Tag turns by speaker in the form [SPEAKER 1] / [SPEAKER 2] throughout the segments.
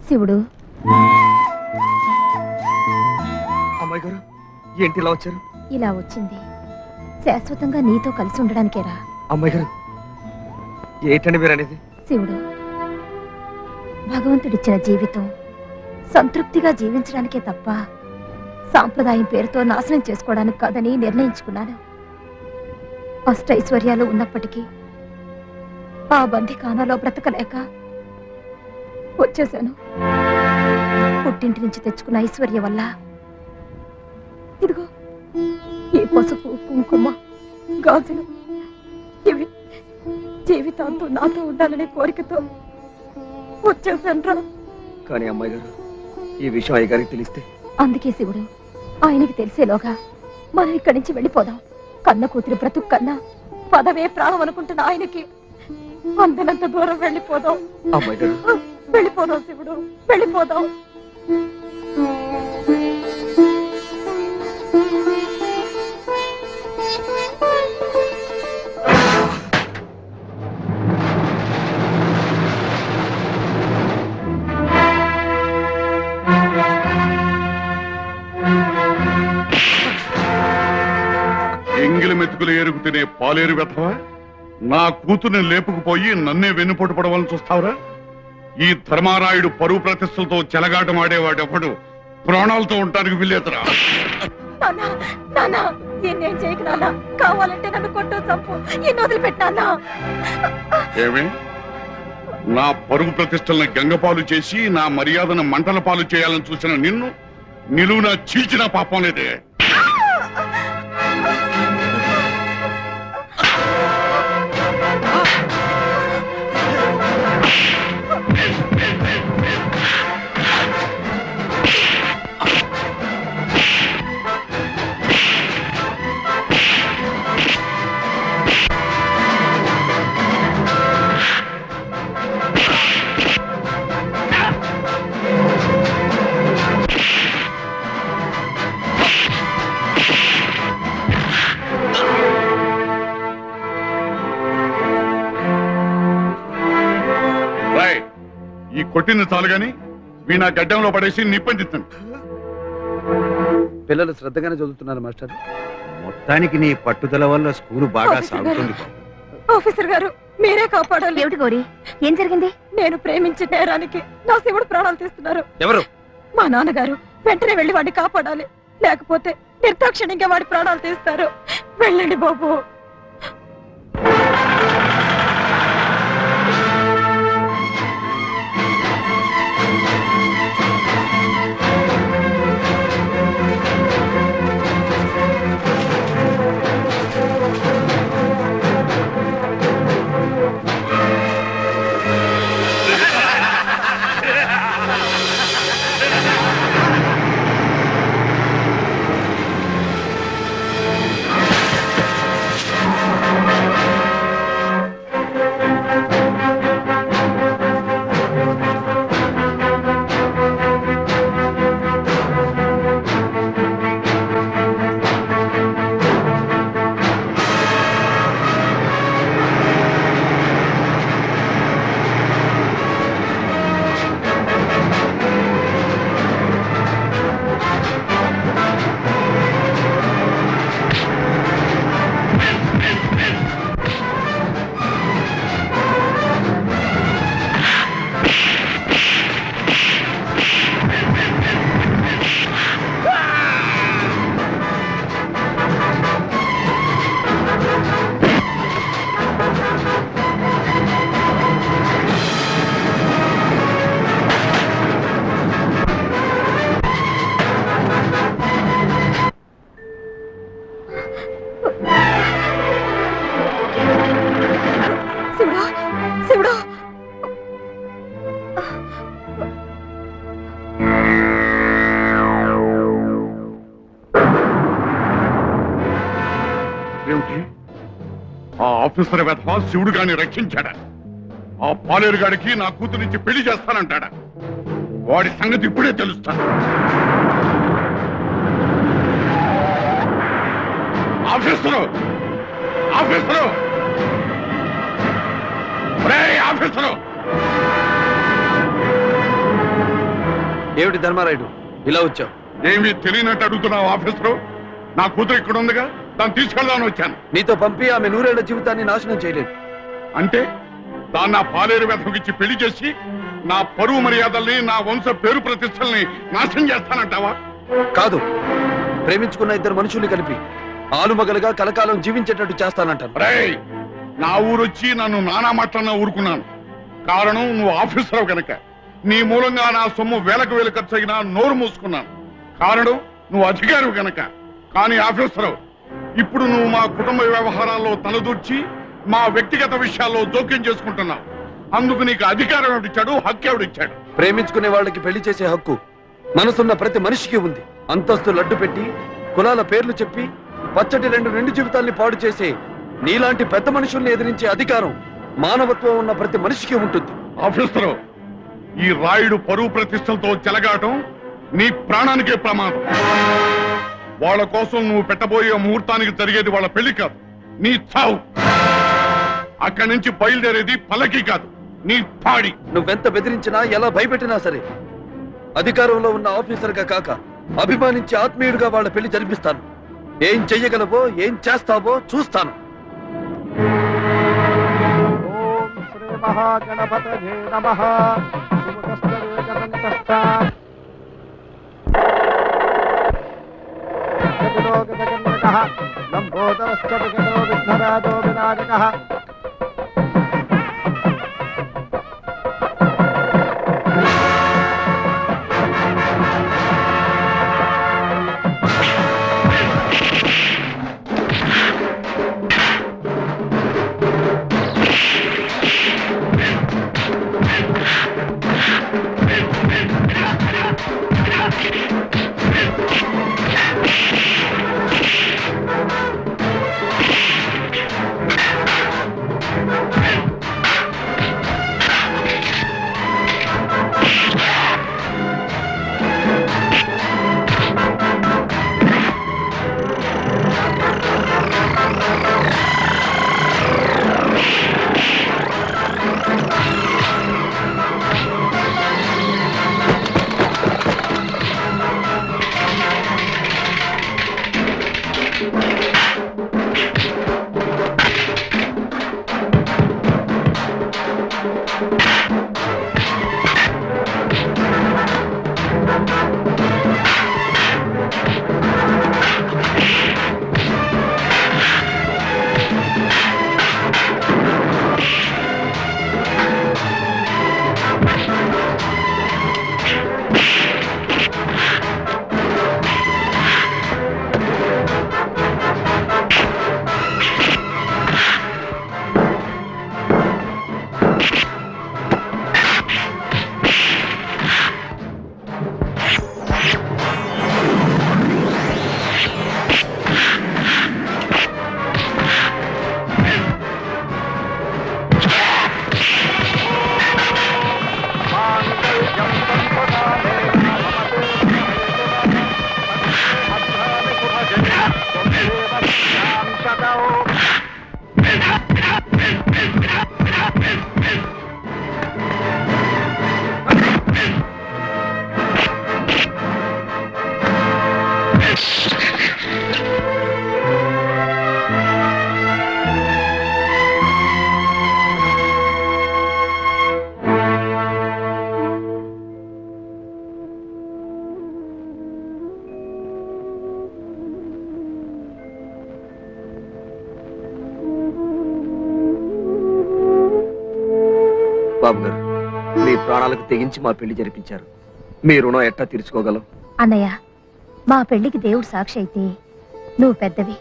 [SPEAKER 1] శివుడు,
[SPEAKER 2] అమ్మాయి గారు ఏంటి ఇలా వచ్చారు?
[SPEAKER 1] ఇలా వచ్చింది శాశ్వతంగా నీతో కలిసి ఉండడానికేరా.
[SPEAKER 2] అమ్మాయి గారు ఏంటండి మీరు అనేది?
[SPEAKER 1] శివుడు, భగవంతుడిచ్చిన జీవితం సంతృప్తిగా జీవించడానికే తప్ప సాంప్రదాయం పేరుతో నాశనం చేసుకోవడానికి కాదని నిర్ణయించుకున్నాను. అష్టైశ్వర్యాలు ఉన్నప్పటికీ ఆ బందిఖానాలో బ్రతకలేక వచ్చేశాను. పుట్టింటి నుంచి తెచ్చుకున్న ఐశ్వర్య వల్ల ఇదిగో ఈ పసుపు కుంకుమ గాజులు ఇవి జీవితాంతో నాతో ఉండాలనే కోరికతో వచ్చేసాను.
[SPEAKER 2] కానీ అమ్మాయి గారు ఈ విషయం అయ్యగారికి తెలిస్తే?
[SPEAKER 1] అందుకే శివుడు, ఆయనకి తెలిసేలోగా మనం ఇక్కడి నుంచి వెళ్ళిపోదాం. కన్న కూతురి బ్రతుకు కన్నా పదవే ప్రాణం అనుకుంటున్న ఆయనకి అందనంత దూరం వెళ్ళిపోదాం.
[SPEAKER 2] అమ్మాయి గారు
[SPEAKER 1] వెళ్ళిపోదాం శివుడు, వెళ్ళిపోదాం.
[SPEAKER 3] ఎంగిలి మెతుకులు ఏరుకు తినే పాలేరు వెధవా, నా కూతుర్ని లేపుకుపోయి నన్నే వెన్నుపోటు పడవాలని చూస్తావురా? ఈ ధర్మారాయుడు పరువు ప్రతిష్టలతో చెలగాటం ఆడేవాడెవడు ప్రాణాలతో ఉండటానికి వీల్లేదురా.
[SPEAKER 1] కావాలంటే నన్ను కొట్టు చంపు, ఎన్ని వదిలిపెట్టానా?
[SPEAKER 3] ఏమే, నా పరుగు ప్రతిష్టలను గంగపాలు చేసి నా మర్యాదను మంటల పాలు చేయాలని చూసిన నిన్ను నిలువున చీల్చిన పాపం లేదే. ఈ కొట్టింది చాలు గాని వీణా గడ్డంలో పడేసి నిప్పందిస్తాను.
[SPEAKER 4] పిల్లలు శ్రద్ధగానే చదువుతున్నారు మాస్టర్.
[SPEAKER 5] మొత్తానికి నీ పట్టుదల వల్ల స్కూలు బాగా సాగుతుంది.
[SPEAKER 1] ఆఫీసర్ గారు, మీరే కాపాడాలి. ఏమిటి గౌరీ, ఏం జరిగింది? నేను ప్రేమించిన నేరానికి నా శివుడు ప్రాణాలు తీస్తున్నారు.
[SPEAKER 2] ఎవరు?
[SPEAKER 1] మా నాన్నగారు. వెంటనే వెళ్లి వాడిని కాపాడాలి, లేకపోతే నిర్దాక్షిణ్యంగా వాడి ప్రాణాలు తీస్తారు. వెళ్ళండి బాబు.
[SPEAKER 3] ఆఫీసర్ వెధవా శివుడు గాని రక్షించాడా? ఆ పాలేరు గాడికి నా కూతురించి పెళ్లి చేస్తానంటాడా? వాడి సంగతి ఇప్పుడే తెలుస్తాను. ఆఫీసరు, ఆఫీసరు, ఆఫీసరు,
[SPEAKER 4] ఏమిటి ధర్మారాయుడు ఇలా వచ్చావు?
[SPEAKER 3] ఏమీ తెలియనట్టు అడుగుతున్నావు ఆఫీసరు? నా కూతురు ఇక్కడ ఉందిగా, దాన్ని తీసుకెళ్దామని వచ్చాను.
[SPEAKER 4] నీతో పంపి ఆమె 100 ఏళ్ల జీవితాన్ని నాశనం చేయలేదు.
[SPEAKER 3] అంటే దాన్ని ఆ పాలేరు వెధకిచ్చి పెళ్లి చేసి నా పరువు మర్యాదల్ని, నా వంశ పేరు ప్రతిష్టల్ని నాశనం చేస్తానంటావా?
[SPEAKER 4] కాదు, ప్రేమించుకున్న ఇద్దరు మనుషుల్ని కలిపి ఆలుమగలుగా కలకాలం జీవించేటట్టు చేస్తానంటాను.
[SPEAKER 3] రేయ్, నా ఊరొచ్చి నన్ను నానా మాటలన్నా ఊరుకున్నాను. కారణం నువ్వు ఆఫీసరావు కనుక. నీ మూలంగా నా సొమ్ము వేలకు వేలు ఖర్చు అయినా నోరు మూసుకున్నాను. కారణం నువ్వు అధికారి కనుక. కానీ ఆఫీసరావు, ఇప్పుడు నువ్వు మా కుటుంబ వ్యవహారాల్లో తలదూర్చి మా వ్యక్తిగత విషయాల్లో జోక్యం చేసుకుంటున్నావు. అందుకు నీకు అధికారం ఎవడిచ్చాడు, హక్కు ఎవడిచ్చాడు?
[SPEAKER 4] ప్రేమించుకునే వాళ్ళకి పెళ్లి చేసే హక్కు మనసున్న ప్రతి మనిషికి ఉంది. అంతస్తు లడ్డు పెట్టి కులాల పేర్లు చెప్పి పచ్చటి 2 నిండు జీవితాల్ని పాడు చేసే నీలాంటి పెద్ద మనుషుల్ని ఎదిరించే అధికారం మానవత్వం ఉన్న ప్రతి మనిషికి ఉంటుంది.
[SPEAKER 3] ఆఫీసరావు, ఈ రాయుడు పరువు ప్రతిష్టలతో చెలగాటం నీ ప్రాణానికే ప్రమాదం. వాళ్ళ కోసం నువ్వు పెట్టబోయే ముహూర్తానికి జరిగేది వాళ్ళ పెళ్లి కాదు, నీ చావు. అక్కడి నుంచి బయలుదేరేది పల్లకి కాదు, నీ పాడి.
[SPEAKER 4] నువ్వెంత బెదిరించినా ఎలా భయపెట్టినా సరే అధికారంలో ఉన్న ఆఫీసర్గా కాక అభిమానించి ఆత్మీయుడిగా వాళ్ళ పెళ్లి జరిపిస్తాను. ఏం చెయ్యగలవో, ఏం చేస్తావో చూస్తాను.
[SPEAKER 2] ఓం శ్రీ మహాగణపతయే నమః. జగదోగజగన్మకః లంబోదరశ్చ విఘ్నో విఘ్నరాజో వినాయకః.
[SPEAKER 6] బాబు గారు, మీ ప్రాణాలకు తెగించి మా పెళ్లి జరిపించారు. మీ రుణం ఎట్టా తీర్చుకోగలం?
[SPEAKER 1] అన్నయ్య, మా పెళ్లికి దేవుడు సాక్షి అయితే నువ్వు పెద్దవి.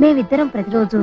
[SPEAKER 1] మేమిద్దరం ప్రతిరోజు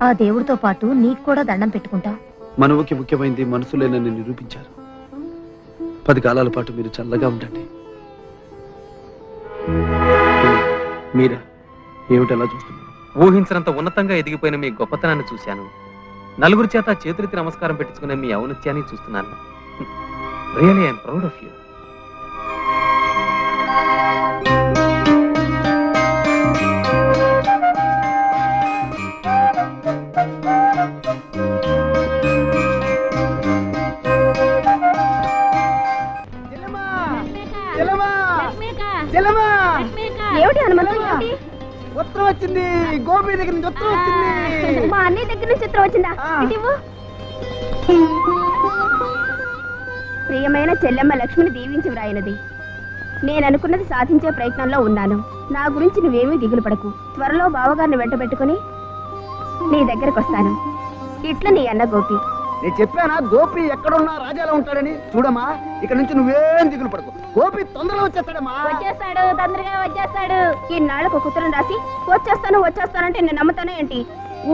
[SPEAKER 1] ఆ దేవుడితో పాటు నీకు కూడా దండం పెట్టుకుంటాం.
[SPEAKER 4] మనవుకి ముఖ్యమైనది మనసులేనని నిరూపించారు. 10 కాలాల పాటు మీరు చల్లగా ఉండండి. మీరా ఏమిటలా చూస్తున్నారు?
[SPEAKER 7] ఊహించినంత ఉన్నతంగా ఎదిగిపోయిన మీ గొప్పతనాన్ని చూశాను. నలుగురి చేత చేతులెత్తి నమస్కారం పెట్టించుకునే మీ ఔన్నత్యాన్ని చూస్తున్నాను. Really I'm proud of you.
[SPEAKER 8] వచ్చింది, గోపి దగ్గర నుంచి ఉత్తరం వచ్చింది.
[SPEAKER 1] మా అన్నయ్య దగ్గర నుంచి ఉత్తరం వచ్చిందా? ఇటు ఇవ్వు. ప్రియమైన చెల్లెమ్మ లక్ష్మిని దీవించి వ్రాయినది. నేను అనుకున్నది సాధించే ప్రయత్నంలో ఉన్నాను. నా గురించి నువ్వేమీ దిగులు పడకు. త్వరలో బావగారిని వెంట పెట్టుకుని నీ దగ్గరకు వస్తాను. ఇట్లా నీ అన్న గోపి.
[SPEAKER 8] నేను చెప్పానా గోపి ఎక్కడున్నా రాజాలో ఉంటాడని? చూడమ్మా, ఇక్కడ నుంచి నువ్వేం దిగులు పడకు. గోపి తొందరగా వచ్చేస్తాడమ్మా.
[SPEAKER 1] వచ్చేస్తాడు, తొందరగా వచ్చేస్తాడు. ఈ నాళ్ళకు ఒక ఉత్తరం రాసి వచ్చేస్తానంటే నేను నమ్ముతానే ఏంటి?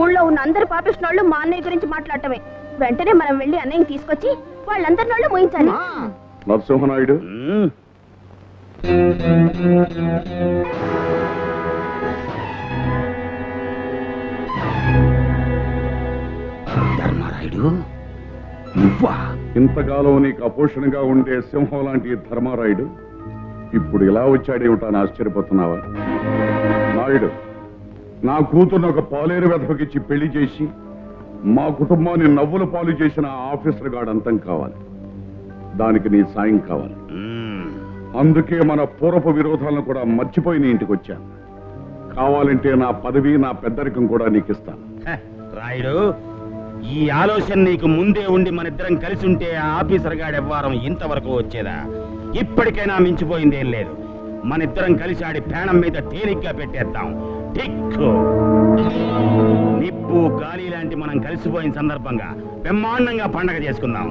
[SPEAKER 1] ఊళ్ళో ఉన్న అందరు పాపిష్నోళ్ళు మా అన్నయ్య గురించి మాట్లాడటమే. వెంటనే మనం వెళ్ళి అన్నయ్యని తీసుకొచ్చి వాళ్ళందరి నోళ్ళు మోయించాలి.
[SPEAKER 3] నరసింహనాయుడు,
[SPEAKER 5] ధర్మారాయుడు నువ్వా?
[SPEAKER 3] ఇంతకాలం నీకు అపోషణగా ఉండే సింహం లాంటి ధర్మారాయుడు ఇప్పుడు ఇలా వచ్చాడేమిటని ఆశ్చర్యపోతున్నావా? నాయుడు, నా కూతుర్ని ఒక పాలేరు వెధవకిచ్చి పెళ్లి చేసి మా కుటుంబాన్ని నవ్వుల పాలు చేసిన ఆఫీసర్ గాడు అంతం కావాలి. దానికి నీ సాయం కావాలి. అందుకే మన పూర్వపు విరోధాలను కూడా మర్చిపోయి నీ ఇంటికి వచ్చాను. కావాలంటే నా పదవి, నా పెద్దరికం కూడా నీకు ఇస్తాను.
[SPEAKER 9] రాయుడు, ఈ ఆలోచన నీకు ముందే ఉండి మనిద్దరం కలిసి ఉంటే ఆ ఆఫీసర్ గాడి వ్యవహారం ఇంతవరకు వచ్చేదా? ఇప్పటికైనా మించిపోయిందేం లేదు. మనిద్దరం కలిసి ఆడి ప్రాణం మీద తేలిగ్గా పెట్టేద్దాం. టిక్కు నిప్పు గాలి లాంటి మనం కలిసిపోయిన సందర్భంగా బ్రహ్మాండంగా పండగ చేసుకుందాం.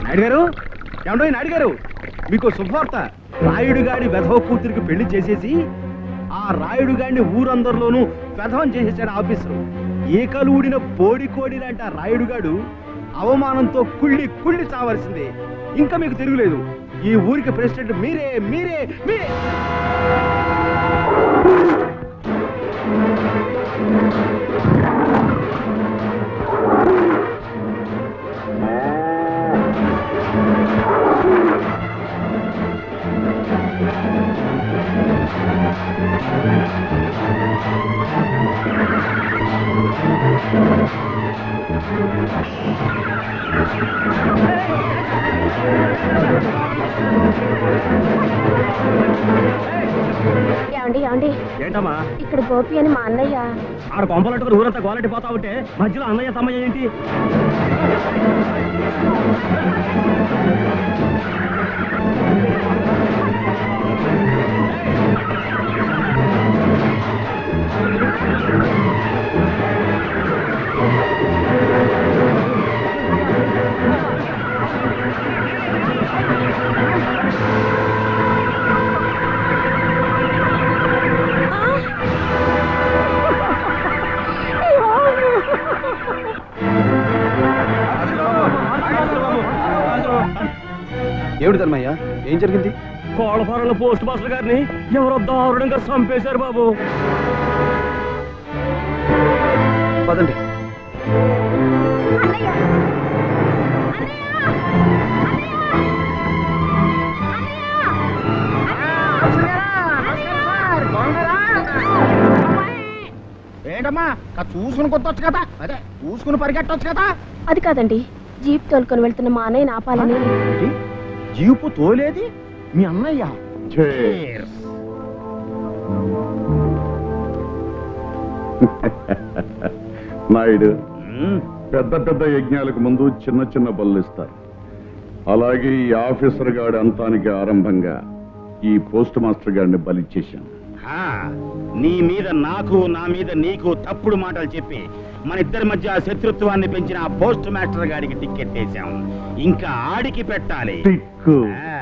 [SPEAKER 8] నాయుడు గారు, ఏమండో నాయుడు గారు, మీకు శుభవార్త. రాయుడు గాడి వెధవ కూతురికి పెళ్లి చేసేసి ఆ రాయుడు గాడిని ఊరందరిలోనూ వెధవం చేసేసాడు ఆఫీసరు. ఏకలు ఊడిన బోడి కోడి లాంటి ఆ రాయుడు గాడు అవమానంతో కుళ్ళి కుళ్ళి చావాల్సిందే. ఇంకా మీకు తిరుగులేదు. ఈ ఊరికి ప్రెసిడెంట్ మీరే మీరే మీరే.
[SPEAKER 1] ఏమండి ఏమండి,
[SPEAKER 8] ఏంటమ్మా
[SPEAKER 1] ఇక్కడ గోపి అని మా అన్నయ్య.
[SPEAKER 8] ఆడ కొంపలట్టుకుని ఊరంతా గోలటి పోతా ఉంటే మధ్యలో అన్నయ్య తమ్మయ్య ఏంటి? ఏమిటి ధర్మయ్య, ఏం జరిగింది? కోళ్ళఫారంలో పోస్ట్ మాస్టర్ గారిని ఎవరో దారుణంగా చంపేశారు బాబు. పదండి. ఏంటమ్మా, చూసుకుని కొట్టొచ్చు కదా, అదే చూసుకుని పరిగెట్టొచ్చు కదా.
[SPEAKER 1] అది కాదండి, జీప్ తోలుకొని వెళ్తున్న మా అన్నయ్య ఆపాలని.
[SPEAKER 8] జీపు తోలేది మీ అన్నయ్య?
[SPEAKER 3] నాయుడు, పెద్ద పెద్ద యజ్ఞాలకు ముందు చిన్న చిన్న బళ్ళు ఇస్తారు. అలాగే ఈ ఆఫీసర్ గాడి అంతానికి ఆరంభంగా ఈ పోస్ట్ మాస్టర్ గారిని బలిచ్చేశాం.
[SPEAKER 9] నీ మీద నాకు, నా మీద నీకు తప్పుడు మాటలు చెప్పి మన ఇద్దరి మధ్య శత్రుత్వాన్ని పెంచిన ఆ పోస్ట్ మాస్టర్ గారికి టిక్కెట్ వేశాం. ఇంకా ఆడికి పెట్టాలి.